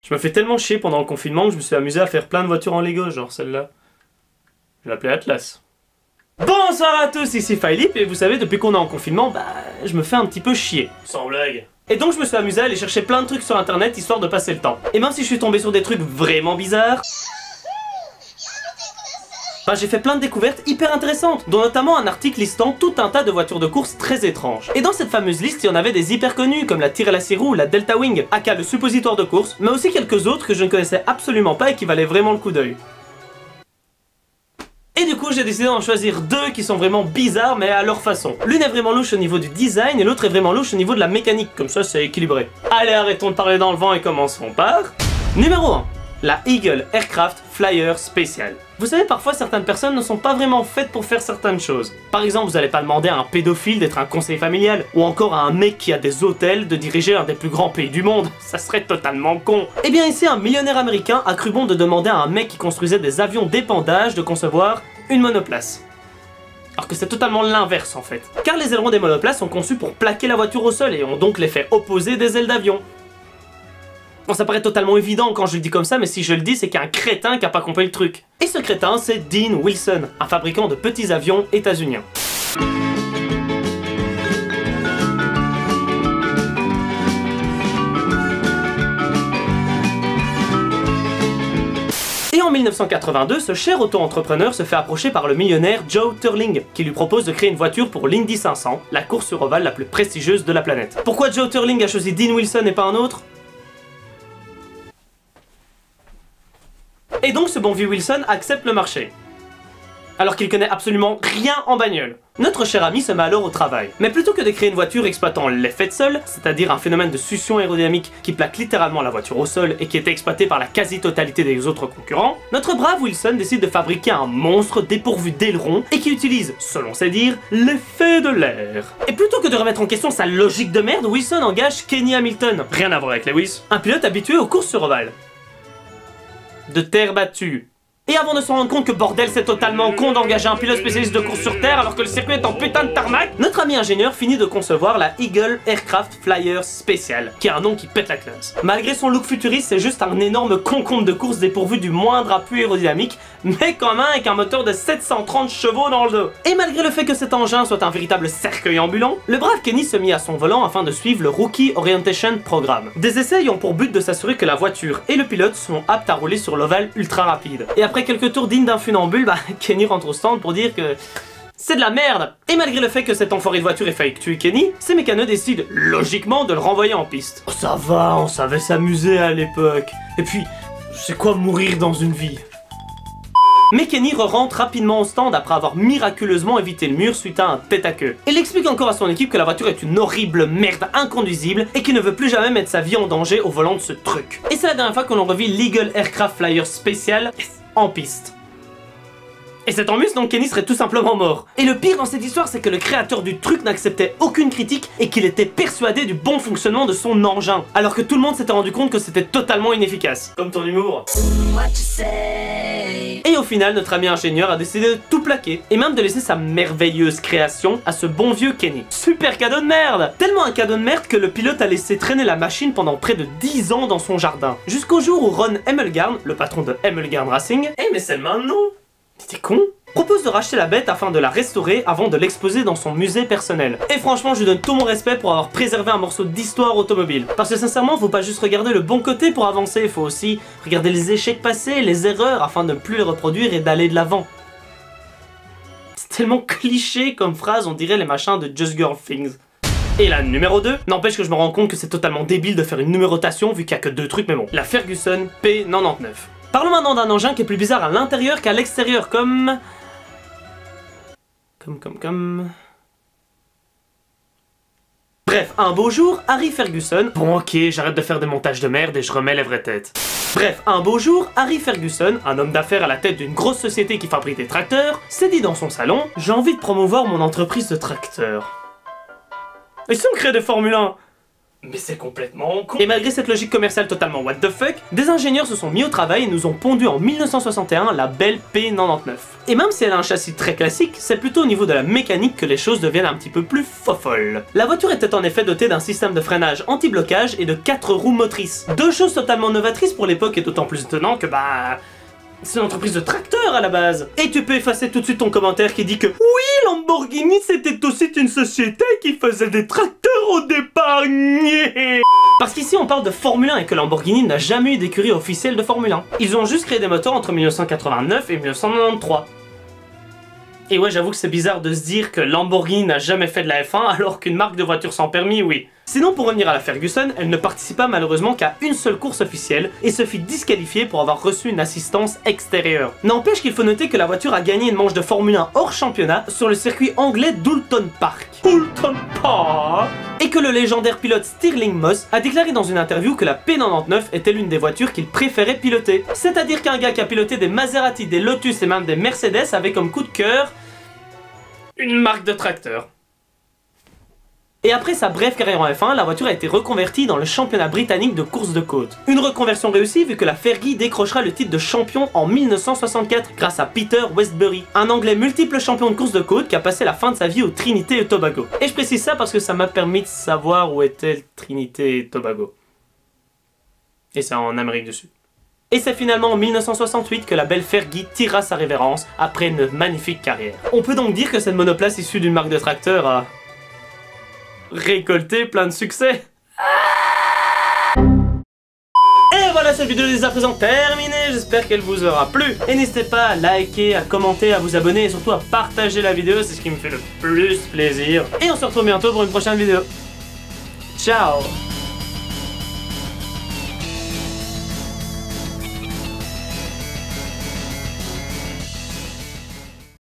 Je me fais tellement chier pendant le confinement que je me suis amusé à faire plein de voitures en Lego, genre celle-là. Je l'appelais Atlas. Bonsoir à tous, ici Philip, et vous savez, depuis qu'on est en confinement, je me fais un petit peu chier. Sans blague. Et donc je me suis amusé à aller chercher plein de trucs sur internet histoire de passer le temps. Et même si je suis tombé sur des trucs vraiment bizarres, j'ai fait plein de découvertes hyper intéressantes, dont notamment un article listant tout un tas de voitures de course très étranges. Et dans cette fameuse liste, il y en avait des hyper connues, comme la Tyrrell ou la Delta Wing, aka le suppositoire de course, mais aussi quelques autres que je ne connaissais absolument pas et qui valaient vraiment le coup d'œil. Et du coup, j'ai décidé d'en choisir deux qui sont vraiment bizarres, mais à leur façon. L'une est vraiment louche au niveau du design, et l'autre est vraiment louche au niveau de la mécanique, comme ça c'est équilibré. Allez, arrêtons de parler dans le vent et commençons par... Numéro 1. La Eagle Aircraft Flyer Special. Vous savez, parfois certaines personnes ne sont pas vraiment faites pour faire certaines choses. Par exemple, vous allez pas demander à un pédophile d'être un conseiller familial, ou encore à un mec qui a des hôtels de diriger un des plus grands pays du monde. Ça serait totalement con. Et bien ici, un millionnaire américain a cru bon de demander à un mec qui construisait des avions d'épandage de concevoir une monoplace. Alors que c'est totalement l'inverse en fait. Car les ailerons des monoplaces sont conçus pour plaquer la voiture au sol et ont donc l'effet opposé des ailes d'avion. Bon, ça paraît totalement évident quand je le dis comme ça, mais si je le dis, c'est qu'il y a un crétin qui a pas compris le truc. Et ce crétin, c'est Dean Wilson, un fabricant de petits avions états-uniens. Et en 1982, ce cher auto-entrepreneur se fait approcher par le millionnaire Joe Turling, qui lui propose de créer une voiture pour l'Indy 500, la course sur ovale la plus prestigieuse de la planète. Pourquoi Joe Turling a choisi Dean Wilson et pas un autre ? Et donc ce bon vieux Wilson accepte le marché. Alors qu'il connaît absolument rien en bagnole. Notre cher ami se met alors au travail. Mais plutôt que de créer une voiture exploitant l'effet de sol, c'est-à-dire un phénomène de succion aérodynamique qui plaque littéralement la voiture au sol et qui était exploité par la quasi-totalité des autres concurrents, notre brave Wilson décide de fabriquer un monstre dépourvu d'ailerons et qui utilise, selon ses dires, l'effet de l'air. Et plutôt que de remettre en question sa logique de merde, Wilson engage Kenny Hamilton, rien à voir avec Lewis, un pilote habitué aux courses sur ovale. De terre battue. Et avant de se rendre compte que bordel c'est totalement con d'engager un pilote spécialiste de course sur terre alors que le circuit est en putain de tarmac, notre ami ingénieur finit de concevoir la Eagle Aircraft Flyer Special, qui a un nom qui pète la classe. Malgré son look futuriste, c'est juste un énorme concombre de course dépourvu du moindre appui aérodynamique, mais quand même avec un moteur de 730 chevaux dans le dos. Et malgré le fait que cet engin soit un véritable cercueil ambulant, le brave Kenny se mit à son volant afin de suivre le Rookie Orientation Programme. Des essais ayant pour but de s'assurer que la voiture et le pilote sont aptes à rouler sur l'ovale ultra rapide. Et après quelques tours dignes d'un funambule, Kenny rentre au stand pour dire que c'est de la merde. Et malgré le fait que cet enfoiré de voiture ait failli tuer Kenny, ces mécanos décident logiquement de le renvoyer en piste. Oh, ça va, on savait s'amuser à l'époque. Et puis, c'est quoi mourir dans une vie? Mais Kenny rentre rapidement au stand après avoir miraculeusement évité le mur suite à un tête-à-queue. Il explique encore à son équipe que la voiture est une horrible merde inconduisible et qu'il ne veut plus jamais mettre sa vie en danger au volant de ce truc. Et c'est la dernière fois que l'on revit l'Eagle Aircraft Flyer Special en piste. Et c'est en mus, donc Kenny serait tout simplement mort. Et le pire dans cette histoire, c'est que le créateur du truc n'acceptait aucune critique et qu'il était persuadé du bon fonctionnement de son engin, alors que tout le monde s'était rendu compte que c'était totalement inefficace. Comme ton humour. Et au final, notre ami ingénieur a décidé de tout plaquer, et même de laisser sa merveilleuse création à ce bon vieux Kenny. Super cadeau de merde! Tellement un cadeau de merde que le pilote a laissé traîner la machine pendant près de 10 ans dans son jardin. Jusqu'au jour où Ron Hemmelgarn, le patron de Hemmelgarn Racing, mais c'est maintenant! T'es con? Propose de racheter la bête afin de la restaurer avant de l'exposer dans son musée personnel. Et franchement, je lui donne tout mon respect pour avoir préservé un morceau d'histoire automobile. Parce que sincèrement, faut pas juste regarder le bon côté pour avancer, faut aussi regarder les échecs passés, les erreurs, afin de ne plus les reproduire et d'aller de l'avant. C'est tellement cliché comme phrase, on dirait les machins de Just Girl Things. Et la numéro 2, n'empêche que je me rends compte que c'est totalement débile de faire une numérotation vu qu'il y a que 2 trucs, mais bon. La Ferguson P99. Parlons maintenant d'un engin qui est plus bizarre à l'intérieur qu'à l'extérieur, comme... Bref, un beau jour, Harry Ferguson... Bon ok, j'arrête de faire des montages de merde et je remets les vraies têtes. Bref, un beau jour, Harry Ferguson, un homme d'affaires à la tête d'une grosse société qui fabrique des tracteurs, s'est dit dans son salon « J'ai envie de promouvoir mon entreprise de tracteurs. » Et si on crée des Formule 1 ? Mais c'est complètement con. Et malgré cette logique commerciale totalement what the fuck, des ingénieurs se sont mis au travail et nous ont pondu en 1961 la belle P99. Et même si elle a un châssis très classique, c'est plutôt au niveau de la mécanique que les choses deviennent un petit peu plus fofolles. La voiture était en effet dotée d'un système de freinage anti-blocage et de 4 roues motrices. Deux choses totalement novatrices pour l'époque et d'autant plus étonnant que c'est une entreprise de tracteurs à la base. Et tu peux effacer tout de suite ton commentaire qui dit que oui, Lamborghini c'était aussi une société qui faisait des tracteurs au départ. Parce qu'ici on parle de Formule 1 et que Lamborghini n'a jamais eu d'écurie officielle de Formule 1. Ils ont juste créé des moteurs entre 1989 et 1993. Et ouais, j'avoue que c'est bizarre de se dire que Lamborghini n'a jamais fait de la F1 alors qu'une marque de voiture sans permis, oui. Sinon, pour revenir à la Ferguson, elle ne participa malheureusement qu'à une seule course officielle et se fit disqualifier pour avoir reçu une assistance extérieure. N'empêche qu'il faut noter que la voiture a gagné une manche de Formule 1 hors championnat sur le circuit anglais d'Oulton Park. Oulton Park. Et que le légendaire pilote Stirling Moss a déclaré dans une interview que la P99 était l'une des voitures qu'il préférait piloter. C'est-à-dire qu'un gars qui a piloté des Maserati, des Lotus et même des Mercedes avait comme coup de cœur une marque de tracteur. Et après sa brève carrière en F1, la voiture a été reconvertie dans le championnat britannique de course de côte. Une reconversion réussie vu que la Fergie décrochera le titre de champion en 1964 grâce à Peter Westbury, un anglais multiple champion de course de côte qui a passé la fin de sa vie au Trinité et Tobago. Et je précise ça parce que ça m'a permis de savoir où était Trinité et Tobago. Et c'est en Amérique du Sud. Et c'est finalement en 1968 que la belle Fergie tira sa révérence après une magnifique carrière. On peut donc dire que cette monoplace issue d'une marque de tracteur a récolté plein de succès. Et voilà, cette vidéo est à présent terminée, j'espère qu'elle vous aura plu. Et n'hésitez pas à liker, à commenter, à vous abonner et surtout à partager la vidéo, c'est ce qui me fait le plus plaisir. Et on se retrouve bientôt pour une prochaine vidéo. Ciao.